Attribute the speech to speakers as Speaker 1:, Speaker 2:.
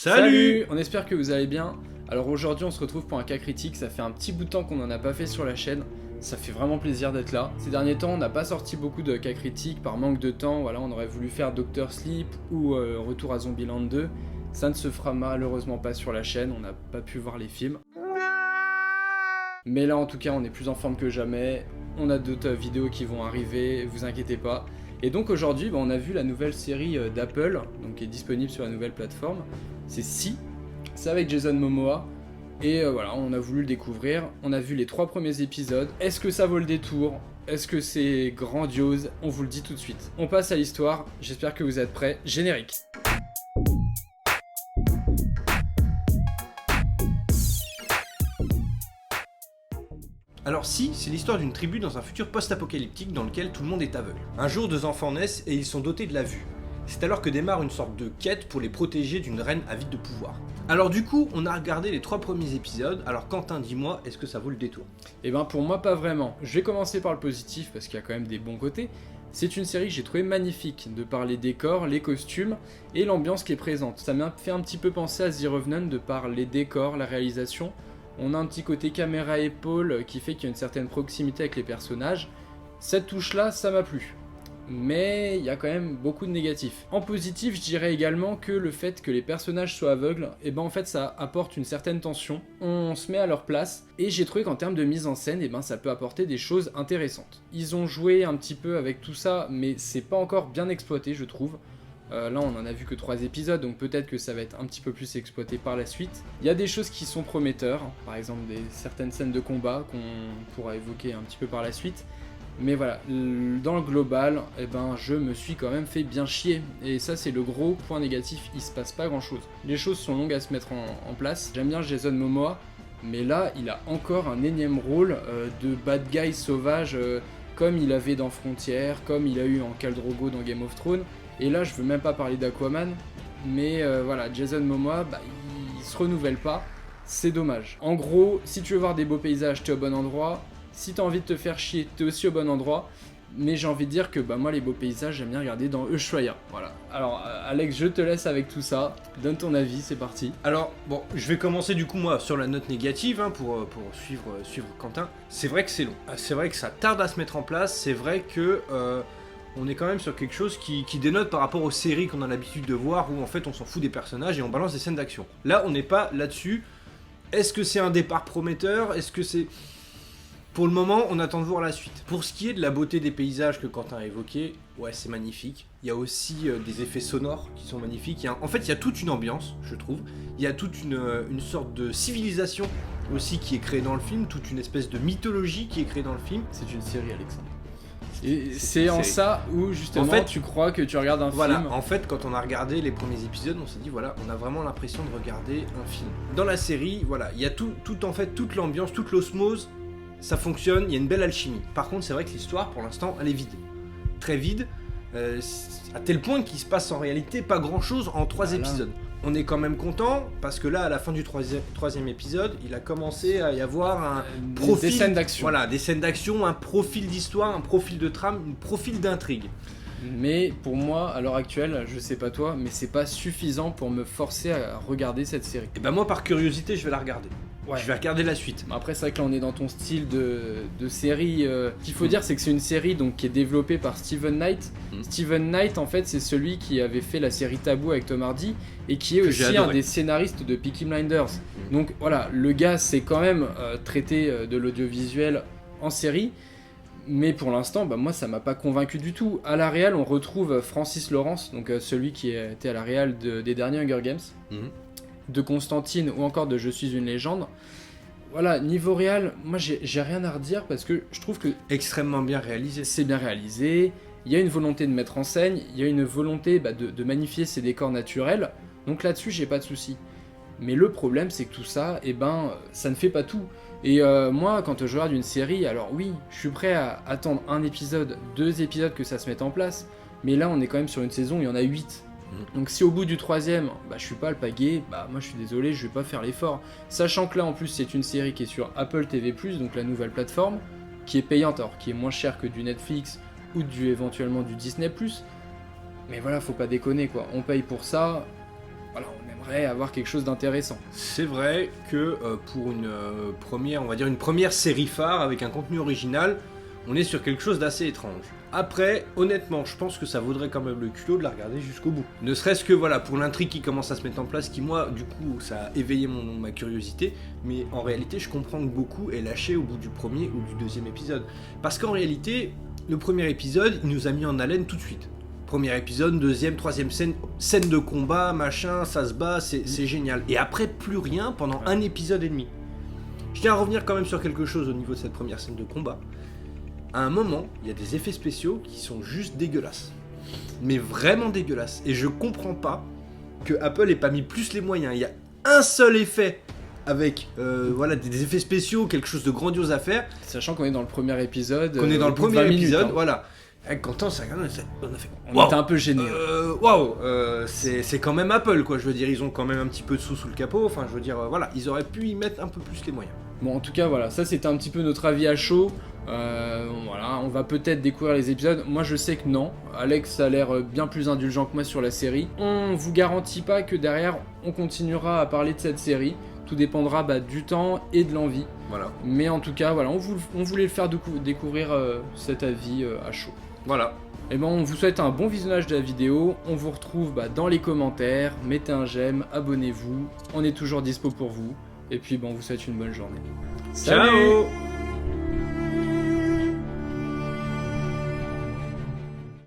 Speaker 1: Salut.
Speaker 2: On espère que vous allez bien. Alors aujourd'hui on se retrouve pour un cas critique, ça fait un petit bout de temps qu'on n'en a pas fait sur la chaîne. Ça fait vraiment plaisir d'être là. Ces derniers temps on n'a pas sorti beaucoup de cas critiques par manque de temps. Voilà, on aurait voulu faire Dr Sleep ou Retour à Zombieland 2. Ça ne se fera malheureusement pas sur la chaîne, on n'a pas pu voir les films. Mais là en tout cas on est plus en forme que jamais. On a d'autres vidéos qui vont arriver, vous inquiétez pas. Et donc aujourd'hui, on a vu la nouvelle série d'Apple, donc qui est disponible sur la nouvelle plateforme. C'est Si, c'est avec Jason Momoa. Et voilà, on a voulu le découvrir. On a vu les 3 premiers épisodes. Est-ce que ça vaut le détour? Est-ce que c'est grandiose? On vous le dit tout de suite. On passe à l'histoire, j'espère que vous êtes prêts. Générique.
Speaker 1: Alors Si, c'est l'histoire d'une tribu dans un futur post-apocalyptique dans lequel tout le monde est aveugle. Un jour, 2 enfants naissent et ils sont dotés de la vue. C'est alors que démarre une sorte de quête pour les protéger d'une reine avide de pouvoir. Alors du coup, on a regardé les 3 premiers épisodes, alors Quentin, dis-moi, est-ce que ça vaut le détour?
Speaker 2: Eh ben pour moi pas vraiment. Je vais commencer par le positif parce qu'il y a quand même des bons côtés. C'est une série que j'ai trouvée magnifique, de par les décors, les costumes et l'ambiance qui est présente. Ça m'a fait un petit peu penser à The Revenant de par les décors, la réalisation. On a un petit côté caméra-épaule qui fait qu'il y a une certaine proximité avec les personnages. Cette touche-là, ça m'a plu. Mais il y a quand même beaucoup de négatifs. En positif, je dirais également que le fait que les personnages soient aveugles, et ben en fait ça apporte une certaine tension. On se met à leur place, et j'ai trouvé qu'en termes de mise en scène, et ben ça peut apporter des choses intéressantes. Ils ont joué un petit peu avec tout ça, mais c'est pas encore bien exploité, je trouve. Là on en a vu que 3 épisodes, donc peut-être que ça va être un petit peu plus exploité par la suite. Il y a des choses qui sont prometteurs, par exemple certaines scènes de combat qu'on pourra évoquer un petit peu par la suite. Mais voilà, dans le global, eh ben, je me suis quand même fait bien chier. Et ça c'est le gros point négatif, il se passe pas grand chose. Les choses sont longues à se mettre en place. J'aime bien Jason Momoa, mais là il a encore un énième rôle de bad guy sauvage comme il avait dans Frontier, comme il a eu en Khal Drogo dans Game of Thrones. Et là, je veux même pas parler d'Aquaman, mais voilà, Jason Momoa, il se renouvelle pas, c'est dommage. En gros, si tu veux voir des beaux paysages, t'es au bon endroit. Si t'as envie de te faire chier, t'es aussi au bon endroit. Mais j'ai envie de dire que moi, les beaux paysages, j'aime bien regarder dans Ushuaïa. Voilà. Alors, Alex, je te laisse avec tout ça. Donne ton avis, c'est parti.
Speaker 1: Alors, bon, je vais commencer du coup moi sur la note négative pour suivre Quentin. C'est vrai que c'est long, c'est vrai que ça tarde à se mettre en place, c'est vrai que... on est quand même sur quelque chose qui dénote par rapport aux séries qu'on a l'habitude de voir où en fait on s'en fout des personnages et on balance des scènes d'action. Là on n'est pas là-dessus. Est-ce que c'est un départ prometteur? Est-ce que c'est... Pour le moment on attend de voir la suite. Pour ce qui est de la beauté des paysages que Quentin a évoqué, ouais c'est magnifique. Il y a aussi des effets sonores qui sont magnifiques. En fait il y a toute une ambiance je trouve. Il y a toute une sorte de civilisation aussi qui est créée dans le film. Toute une espèce de mythologie qui est créée dans le film.
Speaker 2: C'est une série, Alexandre. Et c'est en ça où justement en fait, tu crois que tu regardes un film.
Speaker 1: En fait, quand on a regardé les premiers épisodes, on s'est dit voilà, on a vraiment l'impression de regarder un film. Dans la série, voilà, il y a tout en fait, toute l'ambiance, toute l'osmose, ça fonctionne, il y a une belle alchimie. Par contre, c'est vrai que l'histoire, pour l'instant, elle est vide, très vide, à tel point qu'il se passe en réalité pas grand-chose en 3 épisodes. On est quand même content parce que là, à la fin du troisième épisode, il a commencé à y avoir un profil,
Speaker 2: des scènes d'action.
Speaker 1: Voilà, des scènes d'action, un profil d'histoire, un profil de trame, un profil d'intrigue.
Speaker 2: Mais pour moi, à l'heure actuelle, je sais pas toi, mais c'est pas suffisant pour me forcer à regarder cette série.
Speaker 1: Et ben moi, par curiosité, je vais la regarder.
Speaker 2: Ouais.
Speaker 1: Je vais regarder la suite.
Speaker 2: Après, c'est vrai que là, on est dans ton style de série. Qu'il faut dire, c'est que c'est une série donc, qui est développée par Steven Knight. Steven Knight, en fait, c'est celui qui avait fait la série Taboo avec Tom Hardy et qui est aussi un des scénaristes de Peaky Blinders. Donc voilà, le gars, c'est quand même traité de l'audiovisuel en série. Mais pour l'instant, moi, ça m'a pas convaincu du tout. À la réal, on retrouve Francis Lawrence, donc celui qui était à la réal des derniers Hunger Games. De Constantine ou encore de Je suis une légende. Voilà, niveau réel, moi j'ai rien à redire parce que je trouve que...
Speaker 1: Extrêmement bien réalisé.
Speaker 2: C'est bien réalisé, il y a une volonté de mettre en scène, il y a une volonté de magnifier ces décors naturels, donc là-dessus j'ai pas de soucis. Mais le problème c'est que tout ça, ça ne fait pas tout. Et moi quand je regarde une série, alors oui, je suis prêt à attendre 1 épisode, 2 épisodes que ça se mette en place, mais là on est quand même sur une saison où il y en a 8. Donc si au bout du 3e, je suis pas le pagaie, moi je suis désolé, je vais pas faire l'effort. Sachant que là en plus c'est une série qui est sur Apple TV+, donc la nouvelle plateforme, qui est payante, alors qui est moins chère que du Netflix ou éventuellement du Disney+. Mais voilà, faut pas déconner quoi, on paye pour ça, voilà, on j'aimerais avoir quelque chose d'intéressant.
Speaker 1: C'est vrai que pour une première, on va dire une première série phare avec un contenu original, on est sur quelque chose d'assez étrange. Après, honnêtement, je pense que ça vaudrait quand même le culot de la regarder jusqu'au bout. Ne serait-ce que voilà, pour l'intrigue qui commence à se mettre en place, qui moi, du coup, ça a éveillé ma curiosité, mais en réalité, je comprends que beaucoup est lâché au bout du premier ou du deuxième épisode. Parce qu'en réalité, le premier épisode, il nous a mis en haleine tout de suite. Premier épisode, deuxième, troisième scène de combat, machin, ça se bat, c'est génial. Et après, plus rien pendant un épisode et demi. Je tiens à revenir quand même sur quelque chose au niveau de cette première scène de combat. À un moment, il y a des effets spéciaux qui sont juste dégueulasses. Mais vraiment dégueulasses. Et je comprends pas que Apple ait pas mis plus les moyens. Il y a un seul effet avec voilà, des effets spéciaux, quelque chose de grandiose à faire.
Speaker 2: Sachant qu'on est dans le premier épisode.
Speaker 1: Qu'on est dans le premier épisode,
Speaker 2: minutes, hein.
Speaker 1: Voilà. Avec Quentin, on a fait.
Speaker 2: On était un peu gênés.
Speaker 1: Waouh, c'est quand même Apple, quoi. Je veux dire, ils ont quand même un petit peu de sous le capot. Enfin, je veux dire, voilà, ils auraient pu y mettre un peu plus les moyens.
Speaker 2: Bon, en tout cas, voilà, ça c'était un petit peu notre avis à chaud. Voilà, on va peut-être découvrir les épisodes. Moi, je sais que non. Alex a l'air bien plus indulgent que moi sur la série. On vous garantit pas que derrière, on continuera à parler de cette série. Tout dépendra du temps et de l'envie.
Speaker 1: Voilà.
Speaker 2: Mais en tout cas, voilà, on voulait le faire découvrir cet avis à chaud.
Speaker 1: Voilà.
Speaker 2: Et ben, on vous souhaite un bon visionnage de la vidéo. On vous retrouve dans les commentaires. Mettez un j'aime, abonnez-vous. On est toujours dispo pour vous. Et puis, on vous souhaite une bonne journée.
Speaker 1: Salut. Ciao.